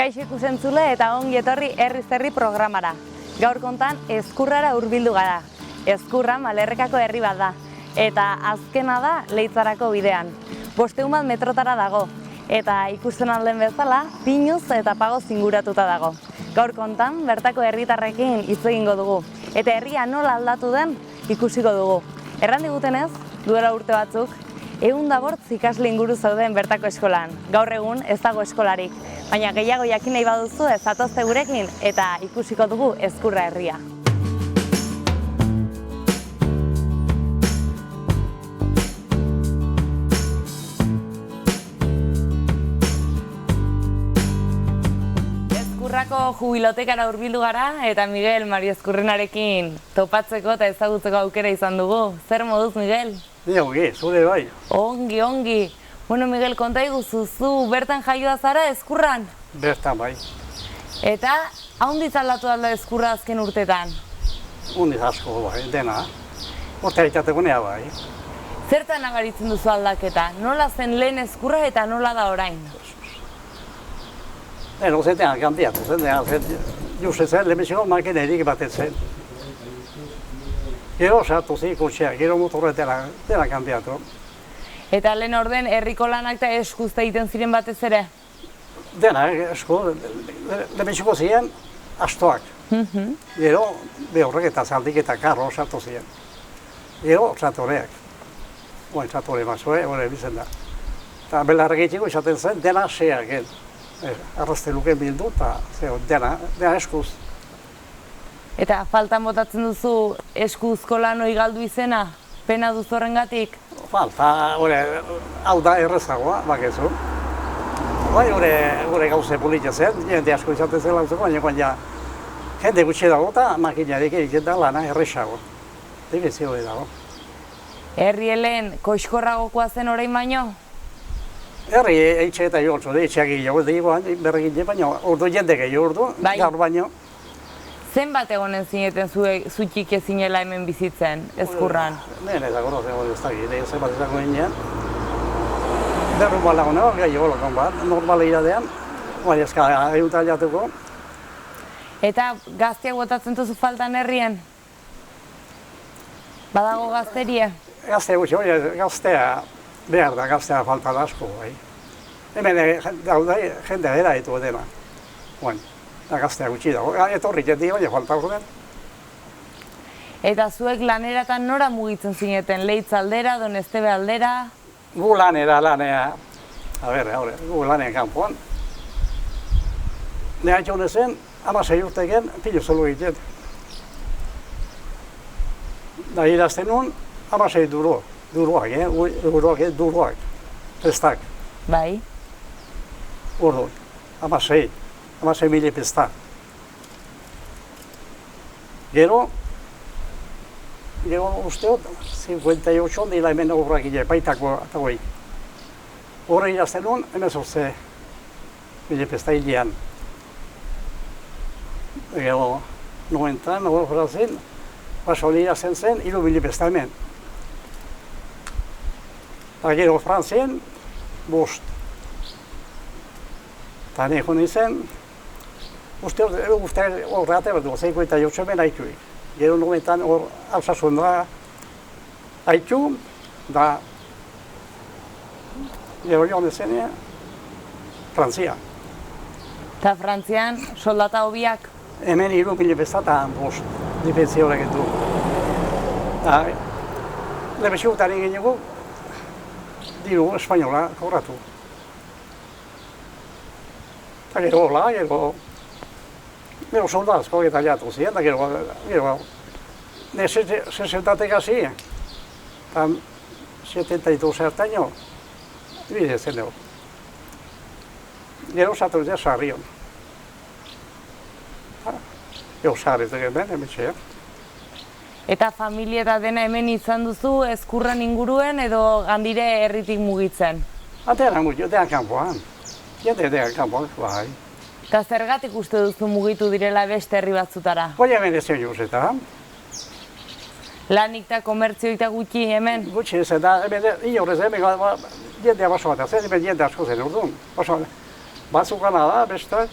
Kaixo ikusentzule eta ongi etorri Herriz Herri programara. Gaur kontan Ezkurrara hurbildu gara. Ezkurra Malerrekako herri bat da. Eta azkena da Leitzarako bidean. 500 metrotara dago. Eta ikusten alden bezala, pinuz eta pagoz inguratuta dago. Gaur kontan bertako herritarrekin hitz egingo dugu. Eta herria nola aldatu den ikusiko dugu. Erran digutenez, duela urte batzuk, 105 ikasle inguru zauden bertako eskolan. Gaur egun ez dago eskolarik. Baina gehiago jakin nahi baduzu ez zatozte gurekin eta ikusiko dugu Ezkurra herria. Ezkurrako jubilotekara hurbildu gara eta Miguel Mario Ezkurrenarekin topatzeko eta ezagutzeko aukera izan dugu. Zer moduz, Miguel? Ni ongi, zure bai. Ongi, ongi. Bueno, Miguel, konta iguzu, zu bertan jaioa zara Ezkurran? Bertan bai. Eta, haundiz aldatu alda Ezkurra azken urtetan? Hundiz asko bai, dena. Urte aitateko nea bai. Zertan nabaritzen duzu aldaketa? Nola zen lehen Ezkurra eta nola da orain? Eno zetean kantiatu zen, juste zen, lehenbiziko makinerik baten zen. Gero sartu zi kutxea, gero motorre dela kantiatu. Eta lehen orden herriko lanak eta eskuzta egiten ziren batez ere? Dena, esko, lehenbiziko ziren astoak. Gero, behorrek eta zaldik eta karro sartu ziren. Gero, tratoreak. Oain tratore mazue, hori bizen da. Eta belarrak egiteko izaten zen, dena seak. Arrazte luken bildu eta dena eskuz. Eta faltan botatzen duzu eskuzko lan hori galdu izena? Pena duzu horrengatik? Falta, hau da errezagoa, bakezu. Bai, hori gauze politia zen, jende asko izaten zen lautzeko, baina jende gutxi dago eta makinarik egiten da lana errezago. Dibizio hori dago. Herri helen koizkorragokoa zen orain baino? Herri eitxe eta jortzu, eitxeak gehiago, berregile, baina ordu jende gehiago ordu, gaur baino. Zenbat egonen zineten zutik ezinela hemen bizitzen, Ezkurran? Nene da goro zegoen ez dakit, zenbat izango ginean. Berru balago nago, gehiago lakon bat, normale iradean, baina ezka eguta jatuko. Eta gazteak botatzen duzu faltan herrien? Badago gazterie? Gaztea gutxi, gaztea behar da, gaztea falta da asko. Hemen daude jendea eraitu dena. Eta gaztea gutxi dago, etorri jenti baina falta horren. Eta zuek laneratan nora mugitzen zineten? Leitz aldera, Donestebe aldera? Gu lanea. Gu lanea kanpoan. Nea itxone zen, 16 urteken pilu zelu egiten. Da idazten nuen, 16 duroak, pestak. Bai. Ordu, 16 mili pesta. Gero usteot, 58 dira hemen horrak ide, baitako hori. Horre idazten nuen, 18 mili pesta hilean. Gero, 90, horra zen, baso idazten zen, 3 mili pesta hemen. Eta gero Frantzien, 5. Eta neko nintzen, uste horreate bat dugu, 58 hemen haituik. Gero 90 hor alzazuen da haitu, da gero joan dezenea, Frantzia. Eta Frantzian soldata hobiak? Hemen 3 mili pesta eta 5, dipentzi horrek du. Lebesikutan egin dugu, diru espainola kobratu. Eta gero hola, gero soldazko eta jatu ziren, eta gero ne 60 hasi, eta 72 hartaino, bide zen dugu. Gero zatu dira sarrion. Gero sarri zen ben, emetxea. Eta familia eta dena hemen izan duzu Ezkurran inguruen edo Gandire herritik mugitzen? Atera mugitu, dean kanpoan. Jende dean kanpoan, bai. Eta zergatik uste duzu mugitu direla beste herri batzutara? Goia hemen ezen juz eta. Lanik eta komertzio eta gutxi hemen? Gutxi ezen da, hemen inorrez hemen jendea baso bat, hemen jende asko zen orduan. Batzuk gana da, beste,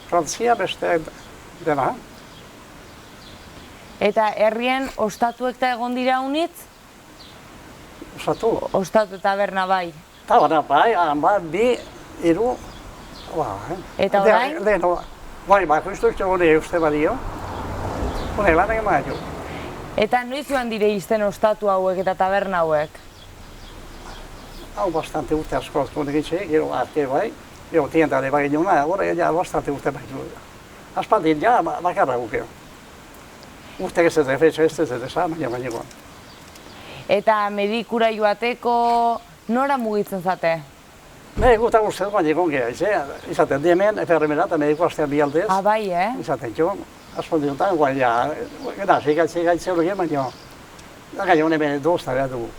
Frantzia beste dena. Eta herrien ostatuek eta egon dira unitz? Ostatu. Ostatu eta taberna bai. Taberna bai, bi, hiru. Eta orain? Leheno, bai, konstrukzio hori uste badio. Hone lan egin maio. Eta noiz joan dire izten ostatu hauek eta taberna hauek? Hau bastante urte asko egitxe, gero arte bai. Gero tiendare bai niona, hori ja bastante urte bai. Aspaldin ja bakarra gukeo. Urte ez defetxe ez esan, baina. Eta medikura joateko nora mugitzen zate? Medikuta guztetan baina egon geha, izaten diemen, enfermera eta mediku astean bi aldez. Bai, Izaten jo, aspaldinotan, guai ja, gana, segaitze hori baina, gai honen bene dozta behar dugu.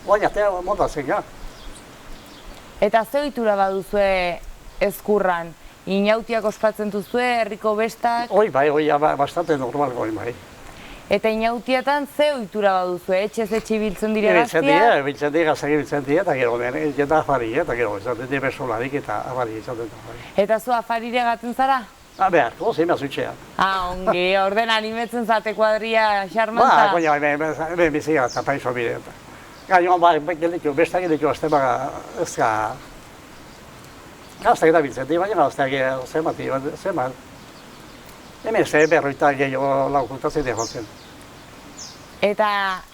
Guai atea montatzen ga. Eta ze ohitura baduzue Ezkurran? Inautiak ospatzen duzue, herriko bestak? Bai, bastante normal goi bai. Eta inautietan ze ohitura baduzue? Etxez etxe ibiltzen dire gaztiak? Biltzen dira, gazak ibiltzen dira, eta gero jenda afari, eta gero izaten dira besolarik eta afari izaten dira. Eta zu afarire gaten zara? Beharko, zima zutxean. Ongi, orden animetzen zate kuadria xarmanta? Koina, hemen biziga eta paiso bide. Gainoan, bestak egitu azte baga, ez ga... Gaztak eta biltzen dira, baina gaztak zemat. Hemen ze berroita gehiago laukutatzen dira jotzen. Eta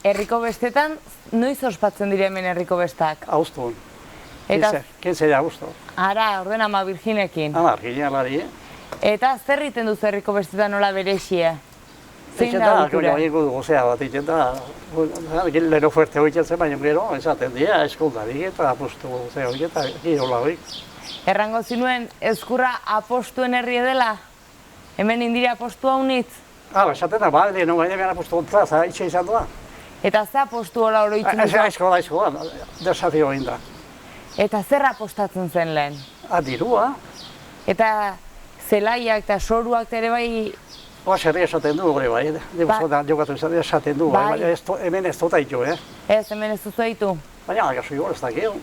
herriko bestetan, noiz ospatzen dire hemen herriko bestak? Austun. 15 de agosto. Ara, orden ama Virginekin. Ama Virginealari. Eta zer egiten duzu herriko bestetan nola berexie? Zein da ohitura? Egin dugu zea bat egiten da, lero fuerte horitzen zen, baina gero, esaten dira, eskoldarik eta apostu zea horiek eta girola horiek. Errango zinuen, Ezkurra apostuen herri dela? Hemen indira apostua unitz? Esaten da, leheno baina hemen apostu ontza, itxe izan doa. Eta ze apostu hola oroitzen duzu? Aizkoa, desafio egin da. Eta zer apostatzen zen lehen? Dirua. Eta zelaiak eta soruak ere bai... Serri esaten du hori bai, jokatu esaten du, hemen ez dut aitu, Ez, hemen ez duzu aitu? Baina, agazu jo, ez da gehu.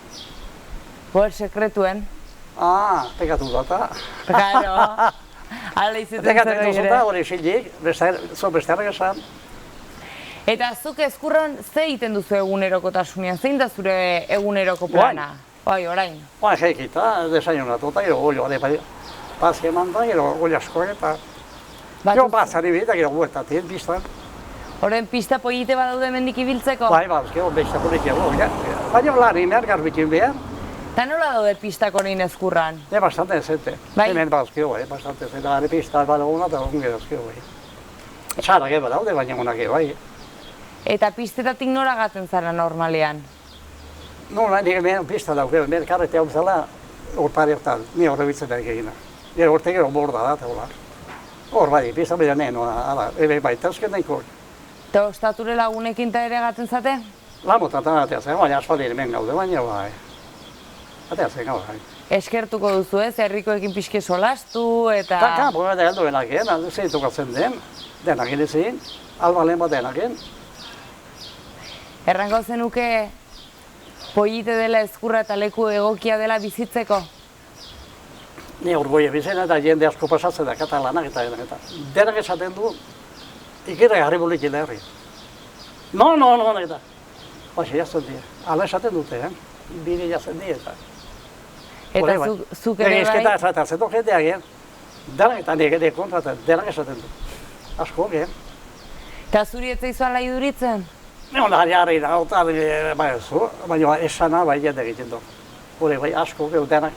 Boer sekretuen? Pekatu data. Claro. Hala izaten zer Pekatu duzunta, hori esilik, bestearrak esan. Eta zuk Ezkurran ze egiten duzu egunerokotasunean? Zein da zure eguneroko plana? Orain. Jeikita, desayunatu eta gero golo, pazke eman da, gero golo asko eta... Jo, bazari bita, gero guetatik, pistan. Horren pista pollite badaude mendik ibiltzeko? Bai, gero besta polik ego, baina lari behar, garbikin behar. Eta nola daude pistak honein Ezkurran? Bastante zente. Hemen bazkio, bastante zente. Gari pista balaguna eta onge dazkio, Txarrak eba daude, baina honak bai. Eta pistetatik nora gaten zara normalean? Nola, nire hemen pista dauk, hemen karretea uzala, hor pareotan, ni horre bitzetan egina. Gero horte gero borda da, eta hola. Hor bai, pista bera neno, ebe baita eusken nahiko. Eta ostature lagunekin eta ere gaten zate? Lamotatan ateatzen, baina asfaldi hemen gaude, baina bai. Ateatzen gau, bai. Eskertuko duzu ez, herrikoekin pixke solastu eta... Kampo bat egaldu benakien, zeitukatzen den, denakin ezin, albalen bat denakin. Errango zenuke pollite dela Ezkurra eta leku egokia dela bizitzeko? Ni urgoie bizena eta jende asko pasatzen da, katalanak eta denak esaten du, ikera garri bulikin herri. No, eta. Baina jazten dira, ala esaten dute, bide jazten dira eta. Eta zuk ere bai? Egizketa esaten du jendeak, denak eta nire kontraten, denak esaten du. Asko, Eta zuri ez zaizu ala iduritzen? Onda jarri da, baina esana bai jende egiten du. Hore bai asko, denak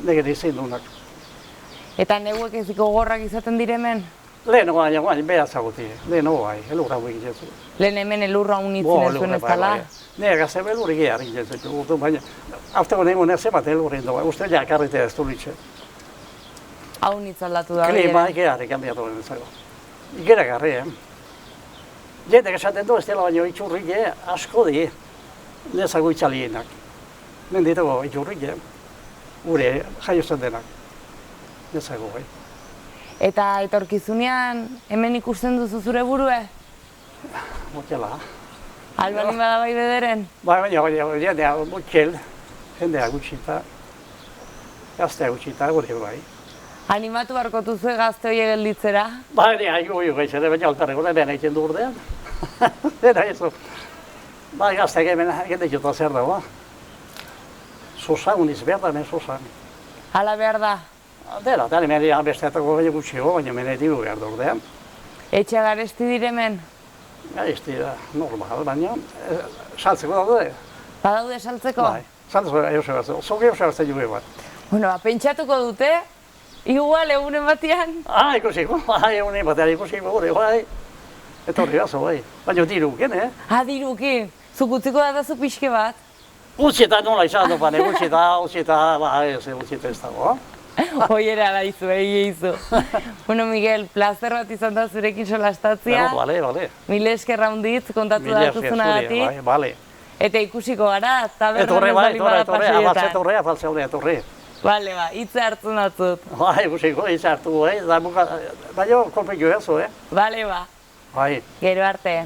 nire izin dunak. Eta neguek ez gogorrak izaten diremen? Leheno baina behatzaguti, leheno bai, elurra gu egiten zu. Lehen hemen elurra unitzen ez zuen ez dala? Nire gazte elurri gehiar egiten zu, baina hafteko nengo nire zemat elurri indo, uste ja karritea ez du litxe. Hau nitz aldatu da. Klima gehiarri kanbiatu den zago. Ikera garri, Jendek esaten du ez dela baino itxurrik asko di, nezago itxalienak. Mendituko itxurrik, gure jaiozen denak. Nezago, Eta etorkizunean hemen ikusten duzu zure burue? Motela. Albalin bada bai bederen? Baina jendea motxel, jendea gutxita, gaztea gutxita, gure bai. Animatu barko duzu gazte horiek gelditzera? Ba, oi, gaitxere, baina alperreko da, behar egiten du urdean. Bera, ez. Ba, gazteak hemen egiten dituta zer dago. Zosan, uniz behar da, hemen zosan. Hala behar da? Dela, hemen besteetako gehiago gutxiago, baina hemen egiten behar da urdean. Etxe garesti diremen? Garesti da, normal, baina saltzeko daude. Badaude saltzeko? Bai, saltzeko eusera batzen, zoke eusera batzen juge bat. Bueno, pentsatuko dute, igual egunen batean? Ikusiko, egunen batean ikusiko, bai. Etorri gazo, bai. Baina diruken, Dirukin, zukutziko datazu pixke bat? Gutxeta nola izan du, bane, gutxeta, gutxeta ez dago. Hoiera da izu, izu. Bueno, Miguel, plazer bat izan da zurekin solastatzia. Bale. Mil esker raunditz, kontatu datuzunagatik. Bale. Eta ikusiko gara, tabernan ez bali bada pasioetan. Etorre. Bale, hitza hartzen datzut. Ikusiko, hitza hartu, baina konpekio ezo, Bale, Bai. Gero arte.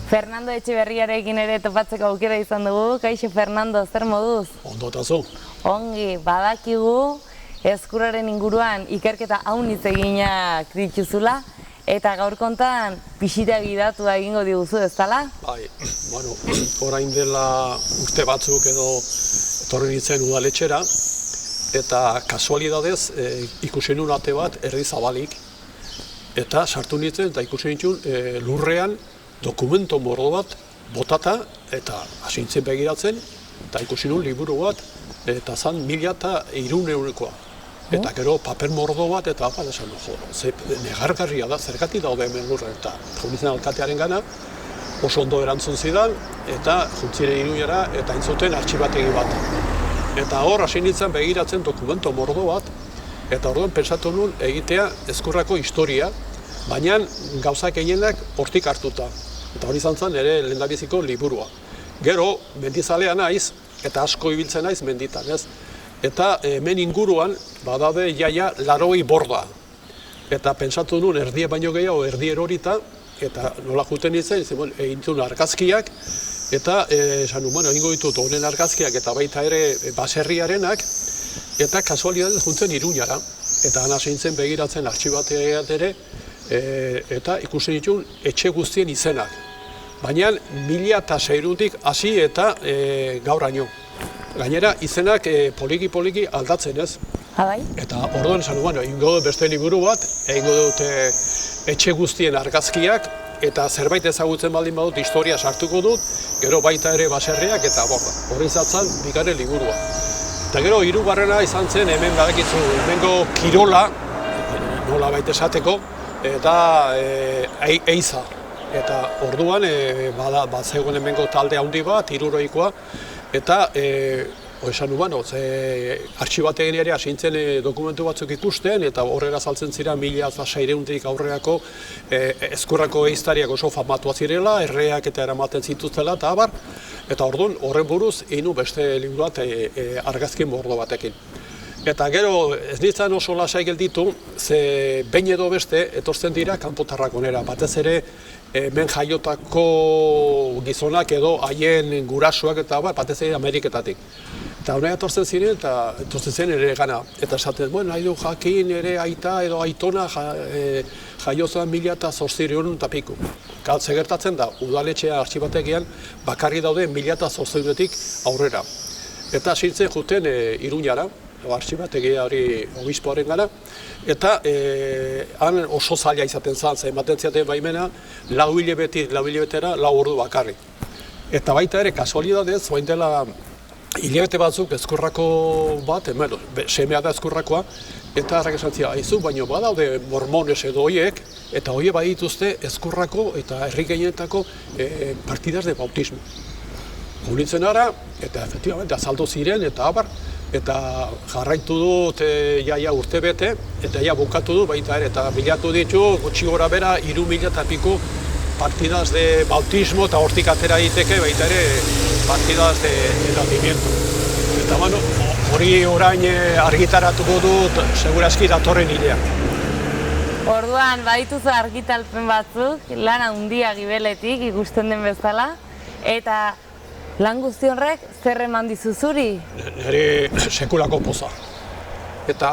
Fernando Etxeberriarekin ere topatzeko aukera izan dugu. Kaixo, Fernando, zer moduz? Ondo eta zu. Ongi, badakigu Ezkurraren inguruan ikerketa haunitz eginak dituzula, eta gaur kontan bisita gidatua egingo diguzu ez dela? Bai, bueno, orain dela urte batzuk edo etorri nintzen udaletxera, eta kasualidadez ikusi nuen ate bat erdi zabalik, eta sartu nintzen eta ikusi nintzen lurrean dokumento mordo bat botata, eta hasi nintzen begiratzen, eta ikusi nuen liburu bat, eta zan 1300 Eta gero paper mordo bat eta esan negargarria da, zergatik daude hemen lurren. Eta junitzen alkatearen gana, oso ondo erantzun zidan, eta juntzire Iruñera eta intzuten artxibategi bat. Eta hor hasi nintzen begiratzen dokumento mordo bat, eta orduan pentsatu nuen egitea Ezkurrako historia, baina gauzak gehienak hortik hartuta. Eta hori izan zen ere lehendabiziko liburua. Gero, mendizalea naiz, eta asko ibiltzen naiz menditan, ez? Eta hemen inguruan badaude jaia 80 borda. Eta pentsatu nuen erdie baino gehiago erdi erorita, eta nola juten nintzen, egin zuen argazkiak, eta esan nuen, egingo ditut honen argazkiak eta baita ere baserriarenak, eta kasualidadez juntzen Iruñara. Eta hasi nintzen begiratzen artxibateak ere, eta ikusten dituen etxe guztien izenak. Baina 1600-tik hasi eta gauraino. Gainera, izenak poliki aldatzen ez. Bai? Eta orduan esan duen, egingo dut beste liburu bat, egingo dut etxe guztien argazkiak, eta zerbait ezagutzen baldin badut historia sartuko dut, gero baita ere baserriak eta borda. Hori izatzen bigarren liburua. Eta gero hirugarrena izan zen hemen badakizu, hemengo kirola, nola baita esateko, eta eiza. Eta orduan zegoen hemengo talde handi bat, 300koa, eta esan nuen, artxibategin ere hasintzen dokumentu batzuk ikusten, eta horrela saltzen ziren 1600-tik aurrerako Ezkurrako ehiztariak oso famatua zirela, erreak eta eramaten zituztela, eta abar, eta orduan horren buruz egin beste liburu bat argazkin mordo batekin. Eta gero ez nintzen oso lasai gelditu, ze behin edo beste etortzen dira kanpotarrak onera, batez ere hemen jaiotako gizonak edo haien gurasoak eta batez ere Ameriketatik. Eta honea etortzen ziren eta etortzen zen ere gana. Eta esaten, nahi du jakin ere aita edo aitona jaiozan 1800 eta piku. Gatze gertatzen da, udaletxea artxibategian bakarri daude 1800-tik aurrera. Eta hasintzen juten Iruñara, artxibategia hori obispoaren gara, eta han oso zaila izaten zen, ematen ziaten baimena, 4 hilabetera 4 ordu bakarrik. Eta baita ere, kasualidadez, oain dela hilabete batzuk Ezkurrako bat, semea da Ezkurrakoa, eta harrak esan zia, aizu, baina badaude mormones edo horiek, eta horiek badituzte Ezkurrako eta herri gehienetako partidas de bautismo. Hunitzen ara, eta efektibamente azaldu ziren, eta abar, eta jarraitu dut jaia urte bete, eta ja bukatu du baita ere, eta bilatu ditu gutxi gora bera 3000 eta piko partidas de bautismo, eta hortik atera diteke baita ere partidas de nacimiento. Eta hori orain argitaratuko dut, segurazki datorren hilean. Orduan, badituzu argitalpen batzuk, lan handia gibeletik ikusten den bezala, eta Lan guzti horrek zer eman dizu zuri? Nire sekulako poza. Eta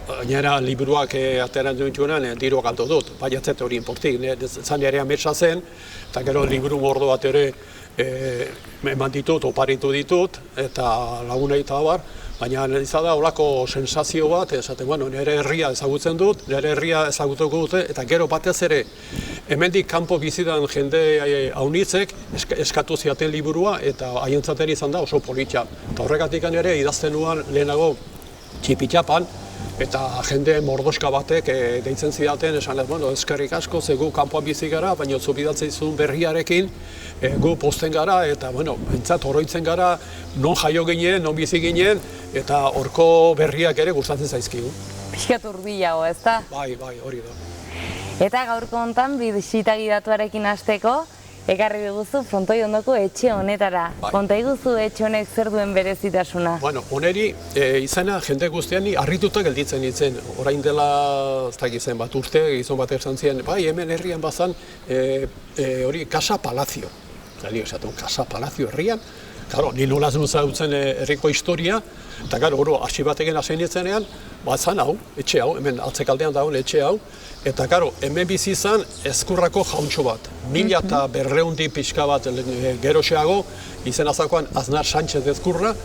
gainera liburuak ateran dutuenan diru galdu dut, baiatzet hori inportik, zan ere ametsa zen, eta gero liburu mordo bat ere eman ditut, oparitu ditut, eta lagunei eta abar, baina izan da olako sensazio bat, esaten, bueno, nire herria ezagutzen dut, nire herria ezagutuko dute, eta gero batez ere, hemendik kanpo bizidan jende haunitzek eskatu ziaten liburua, eta haientzat izan da oso politxa. Eta horregatik ere idazten nuan lehenago txipitxapan, eta jende mordoska batek deitzen zidaten, esan ez, bueno, eskerrik asko, ze gu kanpoan bizi gara, baina zu bidatzen zuen berriarekin, gu posten gara, eta, bueno, entzat oroitzen gara, non jaio ginen, non bizi ginen, eta horko berriak ere gustatzen zaizkigu. Pixkat hurbilago, ezta? Bai, hori da. Eta gaurko hontan bisita gidatuarekin hasteko, ekarri diguzu Frontoi ondoko etxe honetara. Konta iguzu etxe honek zer duen berezitasuna? Bueno, honeri izena jende guztian harrituta gelditzen nintzen. Orain dela, ez da gizen bat urte, gizon bat esan ziren, bai, hemen herrian bazan hori Casa Palacio. Zalio esatu, Casa Palacio herrian. Claro, ni nola zautzen herriko historia, eta gero, hasi batekin hasi nintzenean, bazan hau, etxe hau, hemen altzekaldean dagoen etxe hau, eta gero, hemen bizi izan Ezkurrako jauntxo bat. 1200 pixka bat geroxeago, izena zakoan Aznar Sánchez Ezkurra,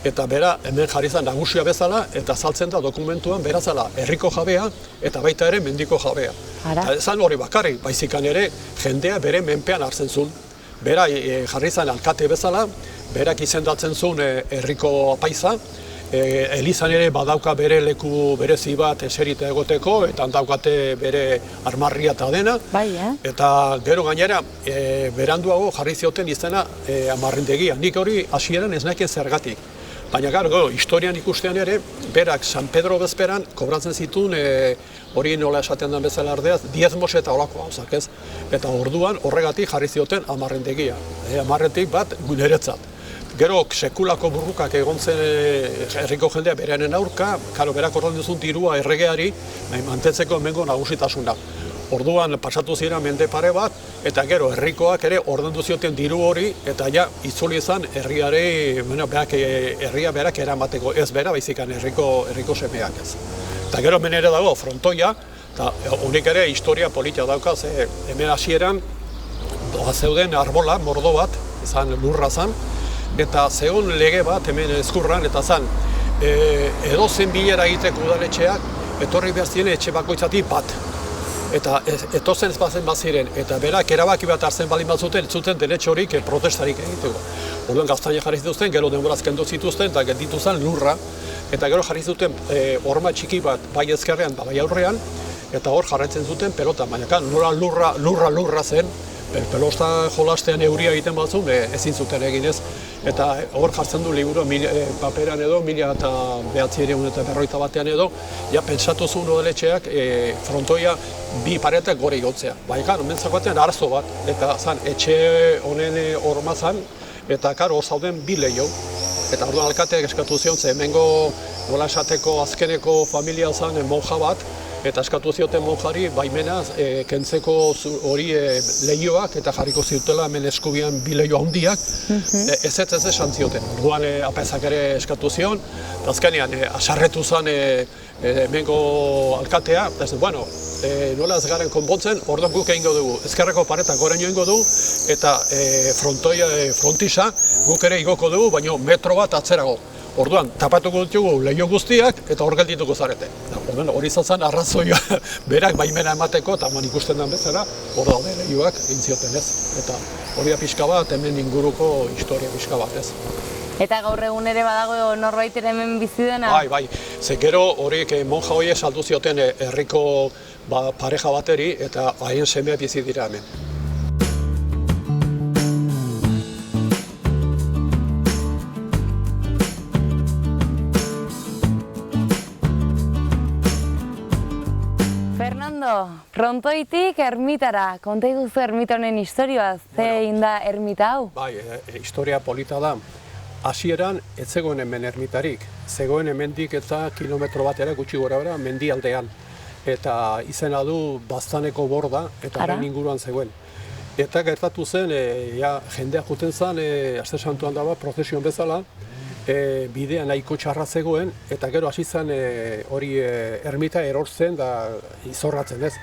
eta bera hemen jarri zen nagusia bezala, eta saltzen da dokumentuan bera zela herriko jabea, eta baita ere mendiko jabea. Eta ezan hori bakarrik, baizikan ere jendea bere menpean hartzen zuen. Bera jarri zen alkate bezala, berak izendatzen zuen herriko apaiza, elizan ere badauka bere leku berezi bat eserita egoteko, eta daukate bere armarria eta dena. Eta gero gainera, beranduago jarri zioten izena amarrintegia. Nik hori hasieran ez nekien zergatik. Baina gero, historian ikustean ere, berak San Pedro bezperan kobratzen zituen, hori nola esaten den bezala ardeaz, diezmos eta olako gauzak ez. Eta orduan horregatik jarri zioten amarrintegia. Amarrentik bat niretzat. Gero sekulako burrukak egon zen herriko jendea berenen aurka, berak ordan duzun dirua erregeari, mantentzeko hemengo nagusitasuna. Orduan pasatu ziren mende pare bat, eta gero herrikoak ere ordendu zioten diru hori, eta ja itzuli izan herriare, herria berak eramateko, ez bera, baizikan herriko semeak ez. Eta gero hemen ere dago Frontoia, eta honik ere historia politia dauka, ze hemen hasieran zeuden arbola, mordo bat, izan lurra zan, eta zegoen lege bat hemen Ezkurran, eta zan, edozen bilera egiteko udaletxeak, etorri behar ziren etxe bakoitzatik bat. Eta etozen ez bazen baziren, eta berak erabaki bat hartzen baldin bat zuten, zuten denetxe horik protestarik egiteko. Orduan gaztaina jarri zituzten, gero denboraz kendu zituzten, eta gelditu zen lurra, eta gero jarri zuten horma txiki bat bai ezkerrean, bai aurrean, eta hor jarraitzen zuten pelota, baina nola lurra zen, pelosta jolastean euria egiten batzun, ezin zuten egin ez. Eta hor jartzen du liburu paperan edo, 1951 edo, ja pentsatu zuen udaletxeak Frontoia bi paretak gore igotzea. Baina, mentzako batean arazo bat, eta zan, etxe honen horma zan, eta hor zauden bi leio. Eta orduan alkateak eskatu zion, ze hemengo nola esateko azkeneko familia zan monja bat, eta eskatu zioten monjari baimenaz kentzeko hori lehioak eta jarriko ziutela hemen eskubian bi lehio handiak, ez esan zioten. Orduan apezak ere eskatu zion, eta azkenean asarretu zen hemengo alkatea, eta ez bueno, nola ez garen konpontzen, orduan guk egingo dugu. Ezkerreko paretak goraino egingo dugu, eta frontisa guk ere igoko dugu, baina metro bat atzerago. Orduan, tapatuko ditugu lehio guztiak eta hor geldituko zarete. Hori izan arrazoia berak baimena emateko eta man ikusten den bezala, hor daude lehioak egin zioten ez. Eta hori da pixka bat, hemen inguruko historia pixka bat ez. Eta gaur egun ere badago norbait ere hemen bizi dena? Bai, ze gero horiek monja horiek saldu zioten herriko pareja bateri eta haien semea bizi dira hemen. Frontoitik ermitara, konta iguzu ermita honen historioa, zein da ermita hau? Bai, historia polita da. Hasieran ez zegoen hemen ermitarik, zegoen hemendik eta kilometro bat ere gutxi gora bera mendialdean. Eta izena du Baztaneko Borda eta haren inguruan zegoen. eta gertatu zen, jendea juten zen, Aste Santuan daba, prozesion bezala, bidea nahiko txarra zegoen, eta gero hasi zen hori ermita erortzen da izorratzen ez.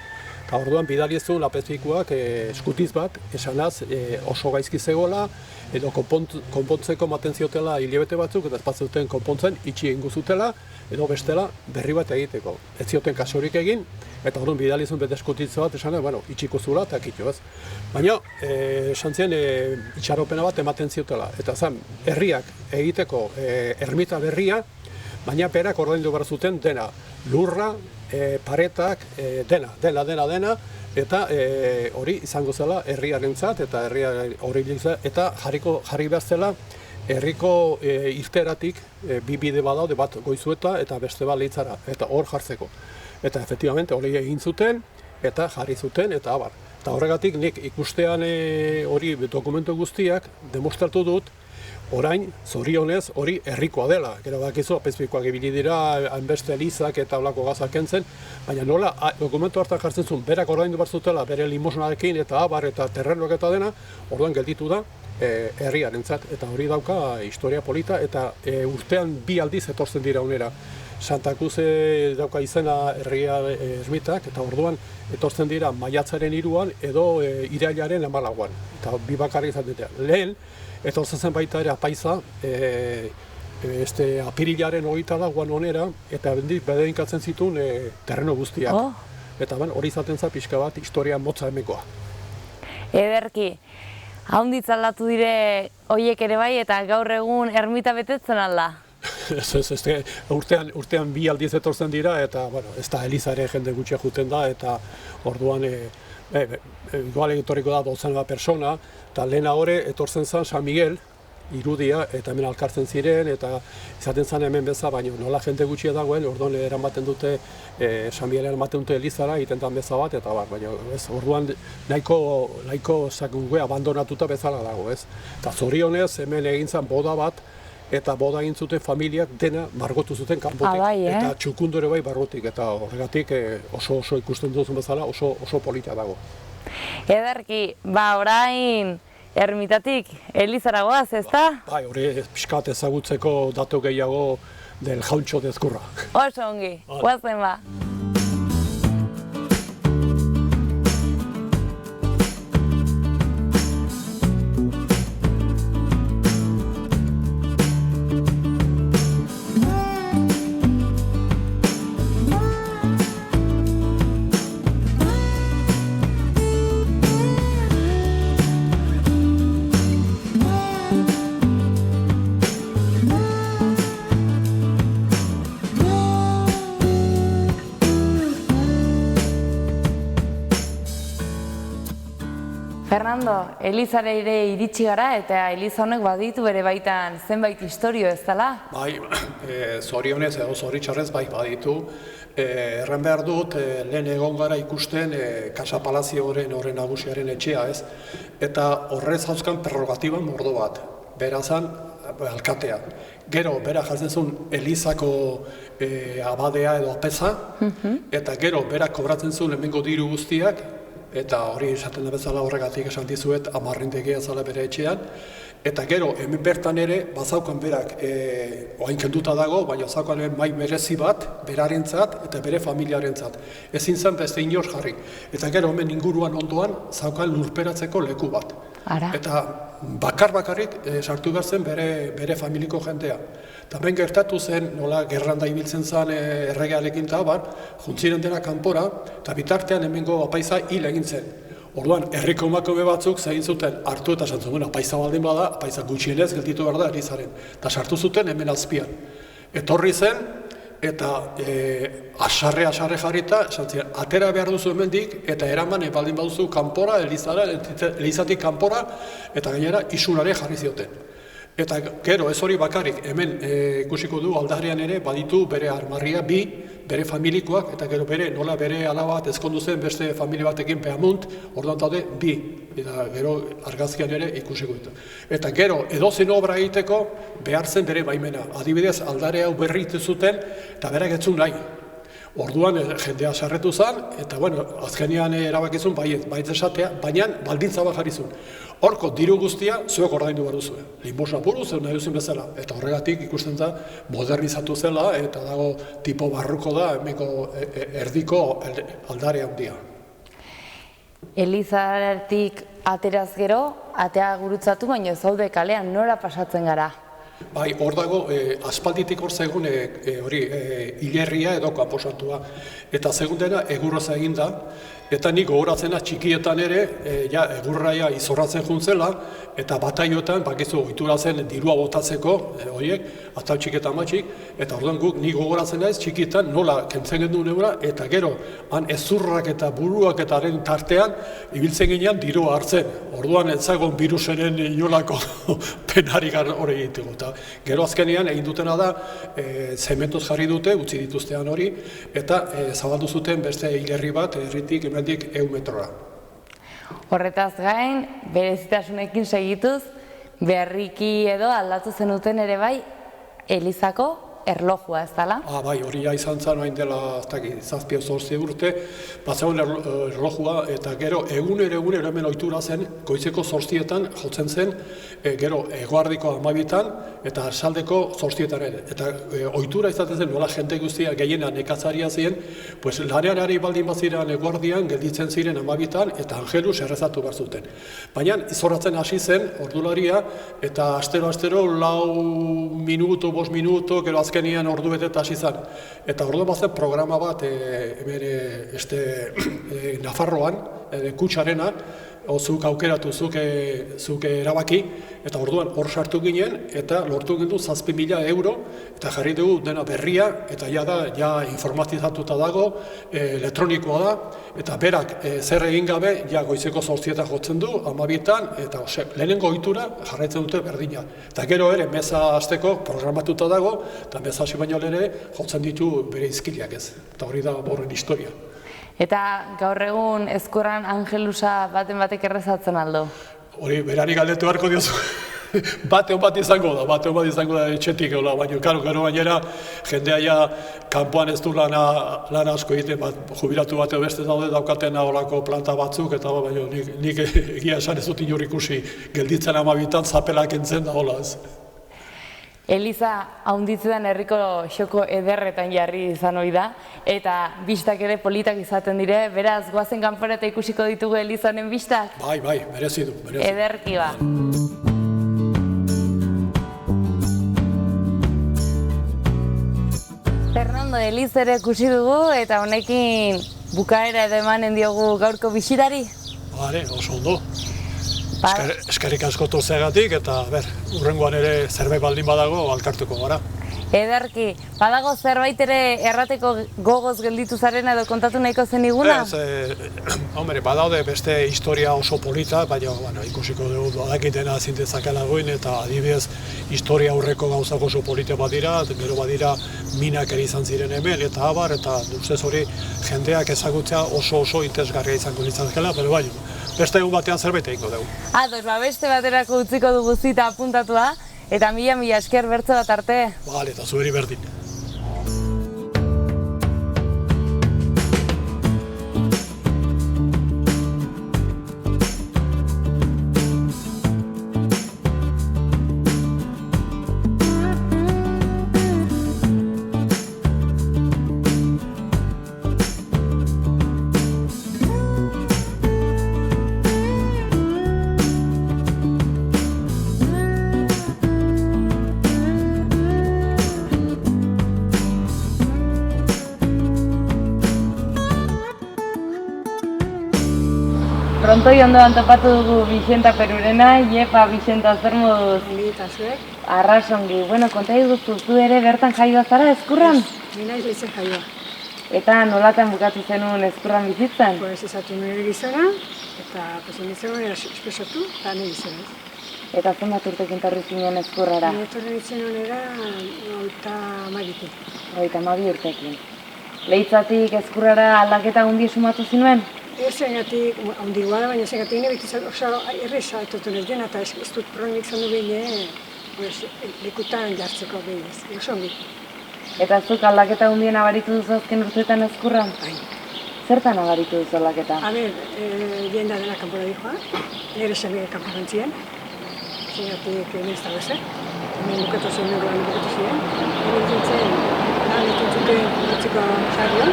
Eta orduan bidali ez zuen apezpikuak eskutiz bat, esanaz oso gaizki zegoela, edo konpontzeko maten ziotela hilabete batzuk, eta ez bat zuten konpontzen, itxi egingo zutela, edo bestela berri bat egiteko. Ez zioten kasurik egin, eta orduan bidali zuen bete eskutitza bat, esanaz, bueno, itxiko zula eta kitxo ez. Baina, esan zien itxaropena bat ematen ziotela, eta zen, herriak egiteko ermita berria, baina berak ordaindu behar zuten dena, lurra, paretak, dena, eta hori izango zela herriarentzat eta eta jarri behar zela herriko irteratik bi bide badaude, bat Goizueta eta beste bat Leitzara, eta hor jartzeko. Eta efektibamente hori egin zuten eta jarri zuten eta abar. Eta horregatik nik ikustean hori dokumentu guztiak demostratu dut orain, zorionez, hori herrikoa dela. Gero bakizu, apezpikoak ibili dira, hainbeste elizak eta holako gazak kentzen, baina nola dokumentu hartan jartzen zuen, berak ordaindu behar zutela, bere limosnarekin eta abar eta terrenoak eta dena, orduan gelditu da herriarentzat. Eta hori dauka historia polita, eta urtean 2 aldiz etortzen dira unera. Santa Cruz dauka izena herria ermitak, eta orduan etortzen dira maiatzaren 3 edo irailaren 14. Eta bi bakarrik izaten dira. Lehen, etortzen zen baita ere apaiza, apirilaren 24 onera, eta bedeinkatzen zituen terreno guztiak. Eta hori izaten zen pixka bat historia motza hemekoa. Ederki, haunditz aldatu dire horiek ere bai, eta gaur egun ermita betetzen alda? Urtean 2 aldiz etortzen dira, eta ez da eliza ere jende gutxia juten da, eta orduan igual etorriko da 200 persona, eta lehena hori etortzen zen San Miguel, irudia, eta hemen alkartzen ziren, eta izaten zen hemen beza, baina nola jende gutxia dagoen, orduan eramaten dute, San Miguel eramaten dute elizara, itentan beza bat, eta baina orduan nahiko sakungue abandonatuta bezala dago, ez? Eta zorionez hemen egin zen boda bat, eta boda egin zuten familiak dena margotu zuten kanpotik, eta txukundu ere bai barrutik, eta horregatik oso ikusten duzun bezala oso polita dago. Ederki, orain ermitatik elizara goaz, ezta? Bai, hori pixkat ezagutzeko datu gehiago del jauntxo de Ezkurra. Oso ongi, guazen ba. Fernando, elizara ere iritsi gara eta eliza honek baditu bere baitan zenbait historio ez dela? Bai, zorionez edo zoritxarrez bai baditu. Erran behar dut, lehen egon gara ikusten Casa Palazioaren horren nagusiaren etxea ez, eta horrez hauzkan prerrogatiba mordo bat, berazan alkatea. Gero, bera jartzen elizako abadea edo apeza, eta gero, berak kobratzen zuen hemengo diru guztiak, eta hori esaten da bezala horregatik esan dizuet 10 tegia zala bere etxean, eta gero hemen bertan ere bazaukan berak oain kenduta dago, baina zaukan mai merezi bat berarentzat eta bere familiarentzat. Ezin zen beste inor jarri. Eta gero hemen inguruan ondoan zaukan lurperatzeko leku bat. Eta bakarrik sartu behar zen bere familiko jendea. Eta ben gertatu zen, nola gerranda ibiltzen zen erregealekin eta abar, juntziren dena kanpora, eta bitartean hemengo apaiza hil egin zen. Orduan, herriko emakume batzuk zegin zuten hartu eta esan zuen, apaiza baldin bada, apaiza gutxienez gelditu behar da elizaren. Eta sartu zuten hemen azpian. Etorri zen, eta asarre jarrita, esan ziren, atera behar duzu hemendik, eta eraman baldin baduzu kanpora, elizatik kanpora, eta gainera isunare jarri zioten. Eta gero ez hori bakarrik, hemen ikusiko du aldarrean ere baditu bere armarria bi, bere familikoak, eta gero nola bere alaba bat ezkondu zen beste familia batekin peamunt, orduan daude bi, eta gero argazkian ere ikusiko ditu. Eta gero edozein obra egiteko behar zen bere baimena. Adibidez aldare hau berritu zuten, eta berak ez zuen nahi. Orduan jendea sarretu zen, eta bueno, azkenean erabakizun baietz esatea, baina baldintza bat jarri zuen. Horko diru guztia zuek ordaindu behar duzue. Limosna buru zeu nahi duzun bezala. Eta horregatik ikusten da modernizatu zela eta dago tipo barruko da hemengo erdiko aldare handia. Elizatik ateraz gero, atea gurutzatu, baina zaude kalean nora pasatzen gara? Bai, hor dago, aspalditik hor zegoen hilerria edo kanposantua. Eta segundena egurroza egin da, eta nik gogoratzena txikietan ere, egurraia izorratzen juntzela, eta bataioetan, bakizu, ohitura zen dirua botatzeko, horiek, atal txik eta matxik, eta orduan guk nik gogoratzen naiz txikietan nola kentzen gendu neura, eta gero, han ezurrak eta buruak eta haren tartean, ibiltzen ginean dirua hartzen. Orduan ez zagon birusenen inolako penarik hori egiteko. Gero azkenean egin dutena da, zementoz jarri dute, utzi dituztean hori, eta zabaldu zuten beste hilerri bat, herritik hemendik 100 metrora. Horretaz gain, berezitasunekin segituz, berriki edo aldatu zenuten ere bai, Elizako erlojua, ez dela? Bai, hori izan zen hain dela 7-8 urte, bazegoen erlojua, eta gero egunero hemen ohitura zen, goizeko 8etan jotzen zen, gero eguardiko 12etan eta saldeko 8etan ere. Eta ohitura izaten zen, nola jende guztia gehiena nekazaria ziren, pues lanean ari baldin baziren eguardian, gelditzen ziren 12etan, eta angelus errezatu behar zuten. Baina izorratzen hasi zen, ordularia, eta astero 4 minuto, 5 minuto, gero azkenian ordu bete hasi zen. Eta ordu bazen programa bat Nafarroan, kutsarena, zuk aukeratu, zuk erabaki, eta orduan hor sartu ginen, eta lortu gendu 7.000 euro, eta jarri dugu dena berria, eta ja informatizatuta dago, elektronikoa da, eta berak zer egin gabe, ja goizeko 8etan jotzen du, 12etan, eta lehenengo ohitura jarraitzen dute berdina. Eta gero ere, meza hasteko programatuta dago, eta meza hasi baino ere jotzen ditu bere izkiliak ez. Eta hori da horren historia. Eta gaur egun Ezkurran angelusa baten batek errezatzen aldo? Hori, berari galdetu beharko diozu. Bate bat izango da etxetik, baina gero gainera jendea kanpoan ez du lan asko egiten, jubilatu bat beste daude daukatena horako planta batzuk, eta baina nik egia esan ez dut inor ikusi gelditzen 12etan zapelak entzen da hola ez. Eliza haunditzetan herriko xoko ederretan jarri izan ohi da, eta bistak ere politak izaten dire, beraz, goazen kanpora eta ikusiko ditugu Eliza honen bistak? Bai, merezi du. Ederki ba. Fernando, Eliza ere ikusi dugu, eta honekin bukaera edo emanen diogu gaurko bisitari? Bale, oso ondo. Eskerrik asko tozeagatik, eta hurrengoan ere zerbait baldin badago alkartuko gara. Ederki, badago zerbait ere errateko gogoz gelditu zarena edo kontatu nahiko zeniguna? Hombre, badaude beste historia oso polita, baina ikusiko dugu badakitena zintezakela goin, eta adibidez historia aurreko gauzak oso polita badira, gero badira minak ere izan ziren hemen, eta abar, eta ustez hori jendeak ezagutzea oso interesgarria izango litzakela, pero bai, beste egun batean zerbait egingo dugu. Ados, beste baterako utziko dugu zita apuntatua, eta mila esker bertze bat arte. Bale, eta zuheri berdin. Prontoi ondoan topatu dugu Bixenta Perurena, Iepa Bixenta, zer moduz? Eta zuek? Arrasongi. Bueno, konta iguzu, zu ere bertan jaioa zara Ezkurran? Ni naiz Leitzen jaioa. Eta nolatan bukatu zenuen Ezkurran bizitzen? Pues izatu nire gizona, eta nintzen espresatu, eta nire gizona. Eta zenbat urtekin torri zinen Ezkurrara? Ni etorri nintzen onera 32. 32 urtekin. Leitzatik Ezkurrara aldaketa hundi sumatu zinuen? Zegatik, handi guada, baina zegatik nire bitizat oso erreza etortu nire dena, eta ez dut pronik zandu behine lekutan jartzeko behine, oso ongi. Eta zuk aldaketa hundien abaritu duzu azken urteetan Ezkurran? Bai. Zertan abaritu duzu aldaketa? A ber, jenda dela kanpora dijoa, nire seme kanporan ziren, zegatik hemen ez dago ezer, hemen bukatu zen nire lan bukatu ziren, hemen dintzen lan etuntzuten batziko sarrion,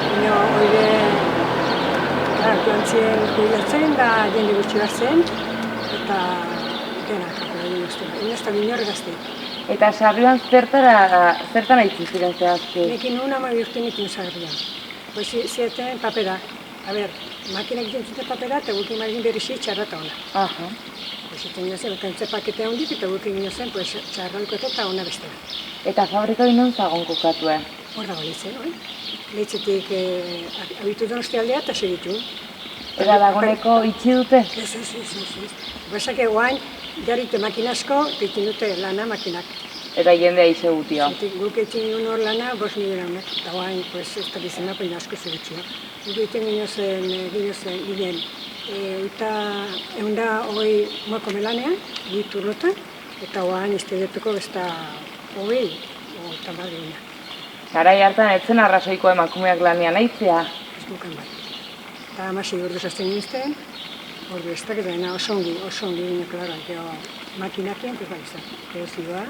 baina oire joan ziren jubilatzen da jende gutxi behar zen, eta dena kanpora egin uste, egin ez da bineor gazte. Eta sarrioan zertan haitzu ziren zehazki? Nekin nuen 12 urte nekin sarrian. Pues zieten papera. A ber, makinak dintzuten papera eta gukin margin berixi txarra eta ona. Aha. Pues zieten zen, kantze paketea hondik eta gukin zen, pues txarralko eta ona bestera. Eta fabrika non zagon kokatue? Hor dago lehitzen, oi? Lehitzetik abitu donostialdea eta segitu. Eta dagoneko itxi dute? Ez. Basak eguain, jarrite makinasko, ditin dute lana makinak. Eta jendea ize gutio. Guk egiten ginen hor lana, 5.000 honek, eta guain, pues, ez da bizena, baina asko zugutxua. Guk egiten ginen, eta eunda hogei moako melanean, ditu lotan, eta guain iztedetuko besta hogei, eta badina. Garai hartan etzen arrazoiko emakumeak lanian aitzea. Ez dukan bai. Eta amasei ordu zazten nintzen, ordu ez da, eta dena oso ongi ginen, klaro, gero makinakien, pues bai, ez da,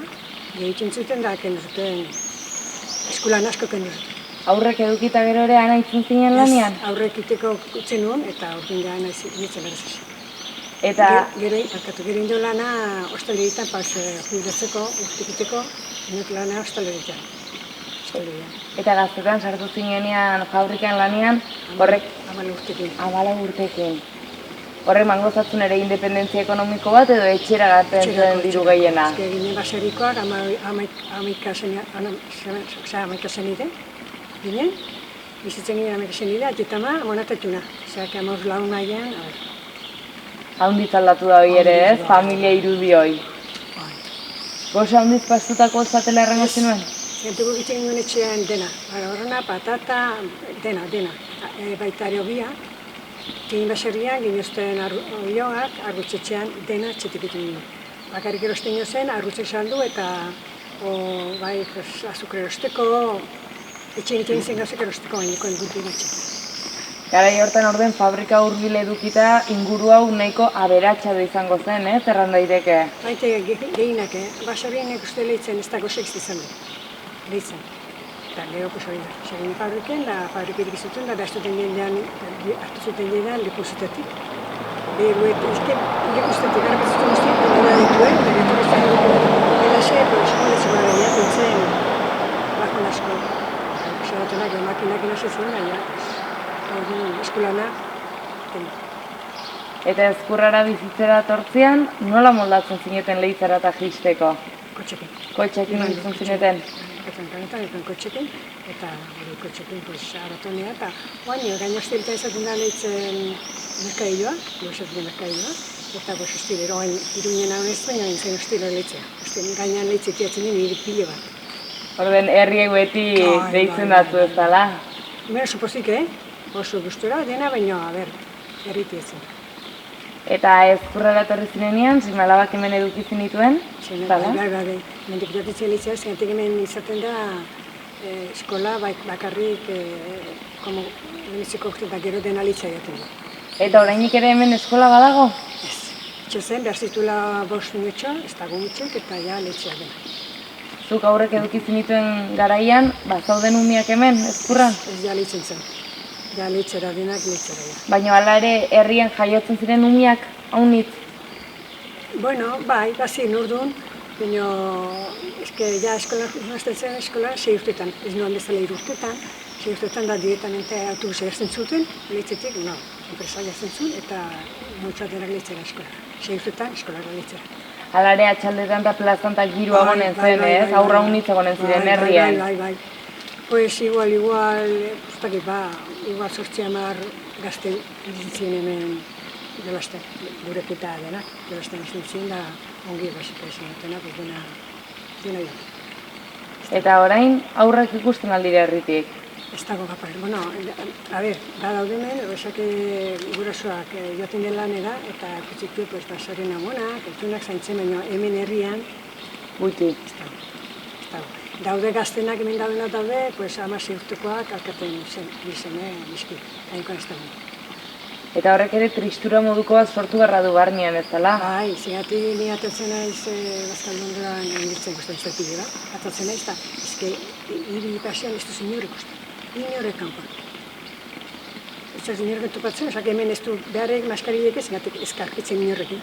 gehitzen zuten da, kendu zuten, eskulan asko kendu zuten. Aurrek edukita gero ere ana itzen zinen lanian? Ez, aurrek iteko utzen nuen, eta aurkin da ana nintzen beraz. Eta... Gero indo lana hostaleretan, jubilatzeko, urtikiteko, inok lana hostaleretan. Eta gaztetan sartu zinenean fabrikan lanian, horrek... 14 urtekin. Horrek mangozatzen ere independentzia ekonomiko bat edo etxera gartzen zuen diru gehiena? Ginen baserikoak, amaika zenide, ginen, bizitzen ginen amaika zenide, atitama, amonatetuna. Zerak amauz laun nahian, Haundiz aldatu da hori ere, ez? Familia irudi hoi. Goza haundiz pastutako zatela errango zenuen? Zentuko egiten ginen etxean dena, horrena, patata, dena. Baita ere hobia, Ginen baserrian, ginozten oioak, arrutxetxean dena txetik egiten ginen. Bakarrik erosten zen, arrutxek saldu eta azukre erosteko, etxe egiten zen gauzek erosteko baineko engutu iratxe. Garai hortan orden fabrika hurbil edukita inguru hau nahiko aberatsa da izango zen, erran daiteke? Baite gehienak, baserrian uste lehitzen ez dago sext izan du, lehitzen. Eta gero, hori da, segin fabriken, da fabrikerik izuten, da hartu zuten jendean lekuzetetik. Lekuzetetik gara bezuten izten, gara dituen, eta gero bezuten gelase, eskoletxe gara gehiak, dintzen bakon asko. Zeratenak, makinak inase zuen, baina eskulana. Eta Ezkurrara bizitzera tortzean, nola moldatzen zineten leitzara eta jisteko? Kotxekin. Kotxekin nintzen zineten? Ekan kotxekin, eta hori kotxekin aratonea, eta gaina hostilita izaten da lehitzen merkailloa, gozatzen merkailloa, eta hostilero, iruinen hau ez baina nintzen hostilo lehitzea. Gainan lehitzea tiatzen den pile bat. Orden, herriek beti deitzen datu ez dala? Mera, supozik, oso gustura dena, baina, herri tiatzen. Eta Ezkurrara etorri zinenean, Zimalabak hemen eduki zinituen? Bai. Mendik joatetzen lehitzea, zengatik hemen izaten da eskola bakarrik lehitzeko urte gero dena lehitzea jaten du. Eta orainik ere hemen eskola badago? Ez. Itxezen, behar zitula 5 minutxo, ez dago gutxek, eta ja lehitzea dena. Zuk aurrek eduki zinituen garaian, zauden umiak hemen, Ezkurran? Ez ja lehitzen zen. Ja lehitzera denak, lehitzera ja. Baina hala ere herrian jaiotzen ziren umiak, haunitz? Bueno, bai, bazin urdun, baina ja eskola, nazten zen eskola 6 urtetan, ez noan bezala 3 urtetan, 6 urtetan da directamente autobusa jartzen zuten, lehitzetik, enpresa jartzen zuen, eta motxatenak lehitzera eskola. 6 urtetan eskolara lehitzera. Hala ere atxaldetan eta plazan eta giro agonen zen, ez? Aurra haunitz egonen ziren herrian. Bai. Pues igual, igual 8-10 gazte dizitzen hemen jolasten, gureketa denak, jolasten dizitzen da ongi basika izan dutena, dena joan. Eta orain aurrak ikusten aldire herritik? Ez dago gapar, bueno, da daudemen, gurasoak joaten den lanera, eta kutsitu basaren amonak, etxunak zaintzen, baina hemen herrian, Guti. ez dago. daude gaztenak hemen daudenak daude, pues 16 urtekoak alkaten bizene bizki, gainkoan ez dago. Eta horrek ere tristura moduko bat sortu beharra du barnean ez dela? Bai, zegatik ni atatzen naiz Bazkalondoran egiten gustatzen zaitile da. Atatzen naiz da, eske hiri pasean ez duzu inorek uste. Inorek kanpoan. Ez da inorek topatzen, osak hemen ez du beharrek maskarilek ez, zegatik eskarpetzen inorrekin.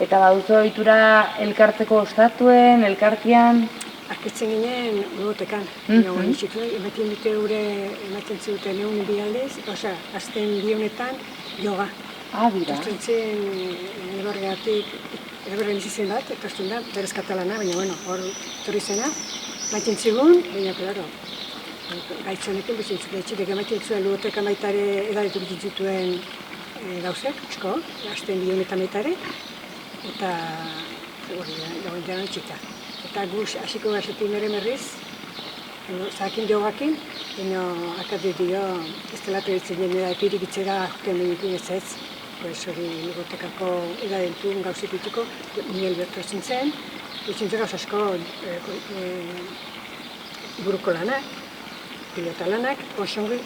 Eta baduzu ohitura elkartzeko ostatuen, elkartian? Arketzen ginen gogotekan, ematen dute ematen zuten egun bi aldiz, osea, azten bi honetan yoga. Bira. Ikasten zen elbarrean izizen bat, ikasten da, berez katalana, baina bueno, hor torri zena, maiten zigun, baina, claro, gaitzonekin bizitzen etxetek ematen zuen lugoteka baitare edaretu bizitzituen gauzek, asko, azten bi honetan baitare, eta hori da txita. Eta guz, hasiko gazetik nire merriz, zakin jogakin, baina akatu dio, ez dela traditzen jendera epirik itxera joken behinekin ez, pues hori lugotekako edadentun gauzek dituko, Miguel Berto zintzen gauz asko buruko lanak, pilota lanak, osongi,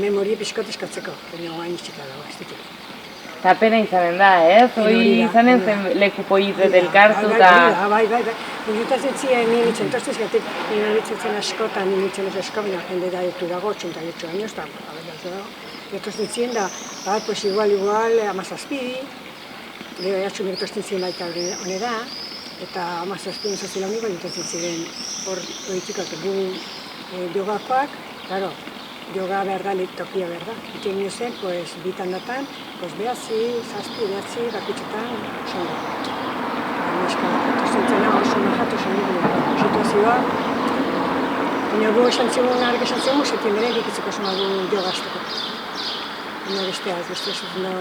memoria pixkot eskatzeko, baina guain itxita dago, ez ditu. Eta pena izanen da, ez? Hoi izanen zen leku polizet elkartu eta... Bai. Guztatzen ziren nire nintzen tostez, gatik nire nintzen asko eta nire nintzen ez asko, baina jende da ditu dago, 88 años, eta abelatu dago. Getosten ziren da, pues igual, 17, gero jatxu nire tosten ziren baita honera, eta 17 soziala honiko getosten ziren hor politikak egun jogakoak, claro, yoga behar da, tokia behar da. Iten zen, pues, bitan datan, pues, behatzi, bakutxetan, zongo. Neska, tozentzena oso nahatu situazioa. Baina gu esan zigun, argi esan zigun, septiemberen ikitzeko zonagu jogazteko. Baina bestea, ez no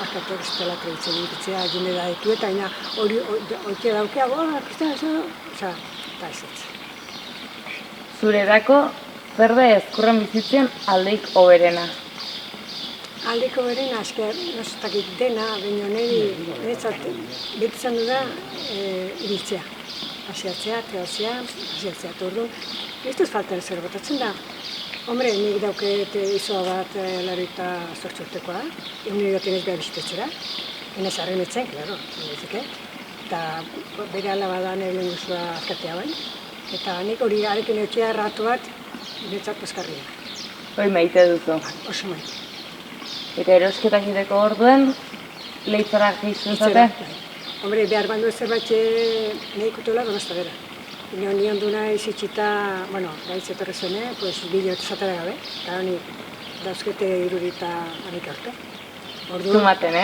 akatok ez dela traditzen ikitzea, jende da ditu, eta baina hori oikia daukeago, kristan, eta ez ez. Zure dako, zer da ezkurran bizitzen aldeik hoberena? Aldeik hoberena, esker, nostakit dena, baina niretzat beti izan du da ibiltzea. Asiatzea, asiatzea, orduan. Ez duz faltan zer botatzen da. Hombre, nik dauket izoa bat 88 urtekoa, egun nire gaten ez behar bizitetxera. Enez arrenetzen, klaro, eta bere alaba da nire lehen guzua azkatea bain. Eta nik hori arekin eukea erratu bat, niretzat paskarria. Hoi maite duzu. Oso maite. Eta erosketak ideko orduen, leitzara gehizu zate? Hombre, behar bandu ez zerbait nahi kutuela donosta bera. Nion duna izitxita, bueno, gaitz etorri zene, pues bideo esatera gabe. Eta honi dauzkete 70 arte. Zumaten,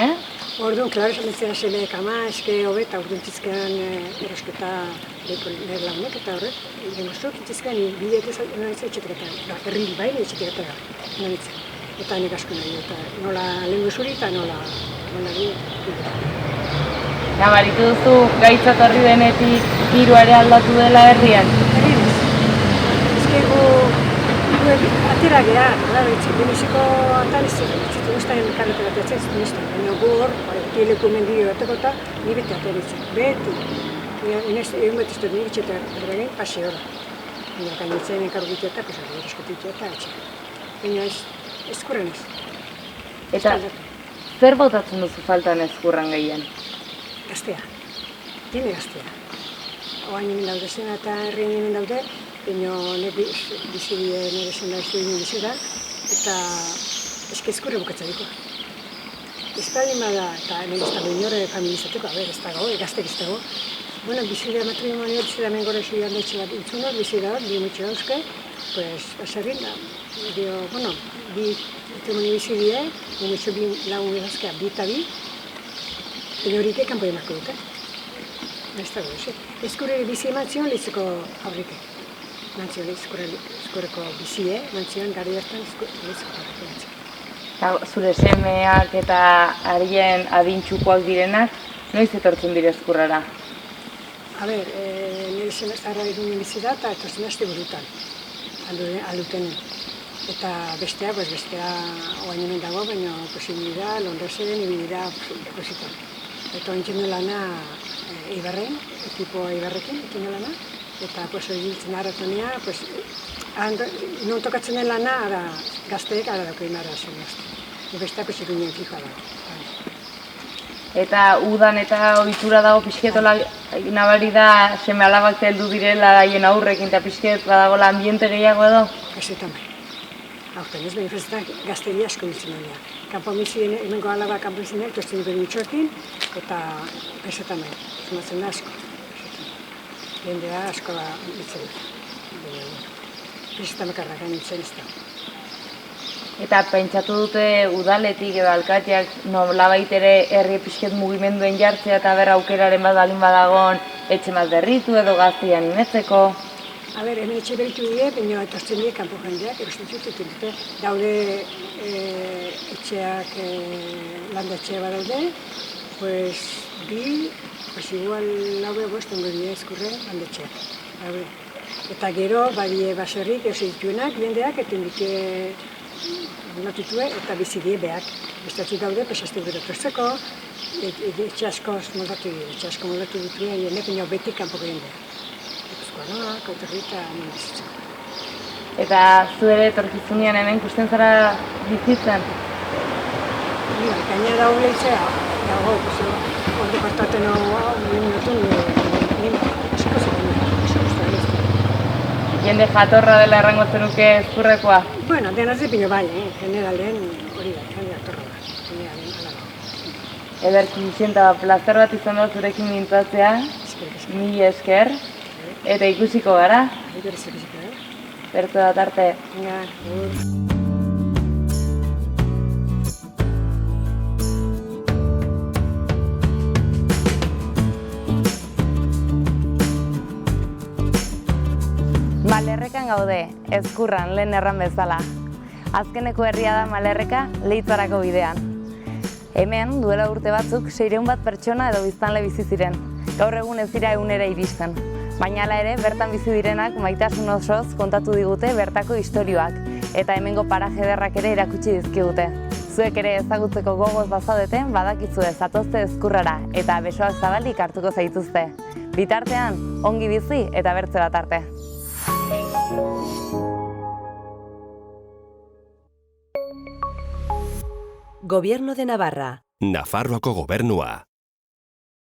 Orduan, klaro, esan betzera semeek ama, eske hobe, eta orduan tizkean erosketa nire lagunek, eta horret, demostru, tizkean bideak etxeteketa, herri bai, etxeteketa gabe, eta nik asko nahi, eta nola lehen guzuri eta nola bide. Nabaritu duzu gaitzat horri denetik giroare aldatu dela herrian? Herriz. Eske gu atera geha, beniziko atan ez zitu nuztain karretera teatzen zitu nuztain, baina gu hor, leku mendio bateko eta ni beti ateratzen, beti. Egun bat iztu nire itxeta berbegein, pase hori. Baina gainitzen enkargutu eta, pues erosketu eta etxe. Baina ezkurren ez. Eta zer botatzen duzu faltan ezkurran gehien? Gaztea. Jende gaztea. Oain hemen daude zena eta herrien hemen daude, baina bizi nire zena ez du bizira, eta eske ezkurre bukatzen diko. Ezpadin bada, eta hemen ez dago inore familizateko, ez dago, gaztek ez dago. Bueno, bizira matrimonio, bizira hemen gore zuian daitxe bat intzunor, bizira bat, bi mitxe dauzke, pues, baserrin, bueno, bi matrimonio bizidie, bi mitxe bi lagun dauzkea, bi eta bi, baina horik kanpo emarko dute. Ez dago, ezkurre bizi eman zion lehitzeko fabrike. Mantzion, ezkurreko bizie, mantzion, gari hartan lehitzeko fabrike. Zure semeak eta arien adintxukoak direnak, noiz etortzen dire ezkurrara? A ber, nire seme zarra egun bizi da eta etortzen aste burutan, aldutenen. Eta bestea, oain hemen dago, baina posibilidad, Londresen, ibilida depositan. Eta ointzen lana Ibarren, ekipo Ibarrekin, ekin lana. eta pues ibiltzen aratonea, pues non tokatzen den lana ara gazteek ara daukein ara zenazte. Besteak pues ikuinen fijoa da. Eta udan eta ohitura dago pixketola nabari da seme alabak heldu direla haien aurrekin eta pixket badagola ambiente gehiago edo? Ezetan bai. Aurten ez behin festetan gazteria asko biltzen dira. Kanpo mizien, hemengo alaba kanpo mizineak, tozten duen mitxoekin, eta ezetan bai. Zumatzen da asko. Jendea askola biltzen da. Festetan bakarrak nintzen ez da. Eta pentsatu dute udaletik edo alkateak nolabait ere herri pixket mugimenduen jartzea eta berra aukeraren bat balin badagon etxe bat berritu edo gaztea animetzeko. A ber, hemen etxe berritu die, baina etortzen die kanpo jendeak, erosten zuten dute. Daude etxeak landa etxea badaude, pues igual laue bosten die Ezkurren landa etxeak. Eta gero, badie baserrik, dituenak, jendeak, eten dute natutue eta bizidie behak. Beste daude, pesazte gero trozeko, etxe asko moldatu dituen, jendek ino beti kanpoko jendeak. Epuzkoanoak, autorrita, bizitzeko. Eta zu ere etorkizunean hemen ikusten zara bizitzen? Gainera hau lehitzea, dago, hori partaten minutun, asko Jende jatorra dela errango zenuke Ezkurrekoa? Bueno, denaz de pino bai, generalen hori da, jende jatorra da, generalen ala da. Ederki xenta plazer bat izan da zurekin mintzatzea, mila esker, eta ikusiko gara. Bertu da tarte. Malerrekan gaude, Ezkurran lehen erran bezala. Azkeneko herria da Malerreka Leitzarako bidean. Hemen, duela urte batzuk, 600 bat pertsona edo biztanle bizi ziren. Gaur egun ez dira egunera iristen. Baina hala ere, bertan bizi direnak maitasun osoz kontatu digute bertako istorioak, eta hemengo paraje ederrak ere erakutsi dizkigute. Zuek ere ezagutzeko gogoz bazaudete, badakizue zatozte Ezkurrara, eta besoak zabalik hartuko zaituzte. Bitartean, ongi bizi eta bertze bat arte. Gobierno de Navarra. Nafarroako gobernua.